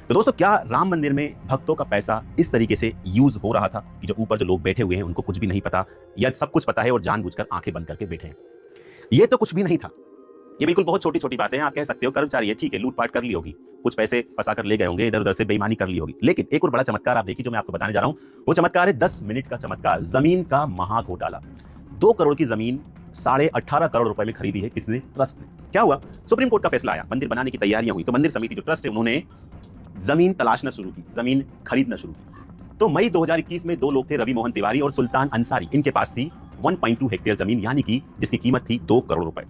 तो दोस्तों, क्या राम मंदिर में भक्तों का पैसा इस तरीके से यूज हो रहा था कि जो ऊपर जो लोग बैठे हुए हैं उनको कुछ भी नहीं पता, या सब कुछ पता है और जानबूझकर आंखें बंद करके बैठे हैं? ये तो कुछ भी नहीं था। ये बिल्कुल बहुत छोटी-छोटी बातें हैं। आप कह सकते हो कर्मचारी है, ठीक है, लूट-पाट कर ली होगी, कुछ पैसे फँसा कर ले गए होंगे, इधर-उधर से बेईमानी कर ली होगी। लेकिन एक और बड़ा चमत्कार आप देखिए जो मैं आपको बताने जा रहा हूँ, वो चमत्कार है 10 मिनट का चमत्कार, ज़मीन का महाघोटाला। 2 करोड़ की ज़मीन 18.5 करोड़ रुपए में खरीदी है किसने? ट्रस्ट ने। क्या हुआ? सुप्रीम कोर्ट का फैसला आया, मंदिर बनाने की तैयारियां हुई, तो मंदिर समिति जो ट्रस्ट है उन्होंने ज़मीन तलाशना शुरू की, ज़मीन खरीदना शुरू की। तो मई 2021 में 2 लोग थे, रवि मोहन तिवारी और सुल्तान अंसारी। इनके पास थी 1.2 हेक्टेयर ज़मीन, यानी कि जिसकी कीमत थी 2 करोड़ रुपए।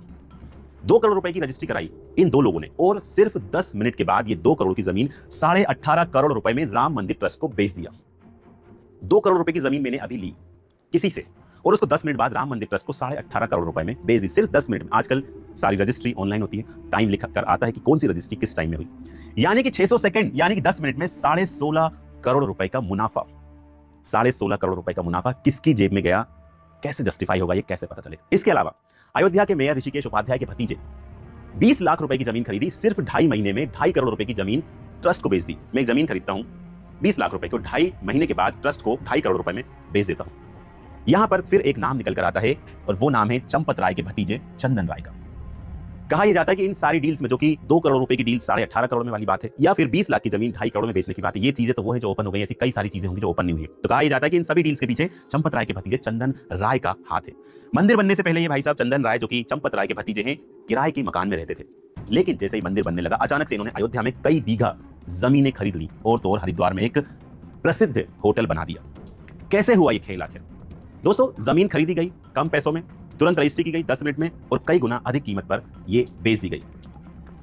2 करोड़ रुपए की रजिस्ट्री कराई इन 2 लोगों ने और सिर्फ 10 मिनट के बाद ये 2 करोड़ की जमीन 18.5 करोड़ रुपए में राम मंदिर ट्रस्ट को बेच दिया। 2 करोड़ रुपए की जमीन मैंने अभी ली किसी से और उसको 10 मिनट बाद राम मंदिर ट्रस्ट को 18.5 करोड़ रुपए में बेच दी, सिर्फ 10 मिनट में। आजकल सारी रजिस्ट्री ऑनलाइन होती है, टाइम लिखा कर आता है कि कौन सी रजिस्ट्री किस टाइम में हुई, यानी कि 600 सेकंड, यानी कि 10 मिनट में 16.5 करोड़ रुपए का मुनाफा। 16.5 करोड़ रुपए का मुनाफा किसकी जेब में गया, कैसे जस्टिफाई होगा, ये कैसे पता चलेगा? इसके अलावा अयोध्या के मेयर ऋषिकेश उपाध्याय के भतीजे 20 लाख रुपए की जमीन खरीदी, सिर्फ 2.5 महीने में 2.5 करोड़ रुपए की जमीन ट्रस्ट को बेच दी। मैं एक जमीन खरीदता हूं 20 लाख रुपए को, 2.5 महीने के बाद ट्रस्ट को 2.5 करोड़ रुपए में बेच देता हूं। यहां पर फिर एक नाम निकल कर आता है और वो नाम है चंपत राय के भतीजे चंदन राय का। कहा यह जाता है कि इन सारी डील्स में, जो कि 2 करोड़ रुपए की डील 18.5 करोड़ में वाली बात है, या फिर 20 लाख की जमीन 2.5 करोड़ में बेचने की बात है, ये चीजें तो वो है जो ओपन हो गई, ऐसी कई सारी चीजें होंगी जो ओपन नहीं हुई है। तो कहा यह जाता है कि इन सभी डील्स के पीछे चंपत राय के भतीजे चंदन राय का हाथ है। मंदिर बनने से पहले ये भाई साहब चंदन राय, जो कि चंपत राय के भतीजे हैं, किराए के मकान में रहते थे। लेकिन जैसे ही मंदिर बनने लगा, अचानक से इन्होंने अयोध्या में कई बीघा जमीनें खरीद ली और तो और हरिद्वार में एक प्रसिद्ध होटल बना दिया। कैसे हुआ ये खेल आखिर? दोस्तों, जमीन खरीदी गई कम पैसों में, तुरंत रजिस्ट्री की गई 10 मिनट में और कई गुना अधिक कीमत पर ये बेच दी गई।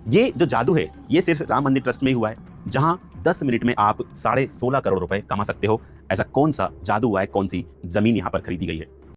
ये जो जादू है, ये सिर्फ राम मंदिर ट्रस्ट में ही हुआ है, जहां 10 मिनट में आप 16.5 करोड़ रुपए कमा सकते हो। ऐसा कौन सा जादू हुआ है, कौन सी जमीन यहां पर खरीदी गई है?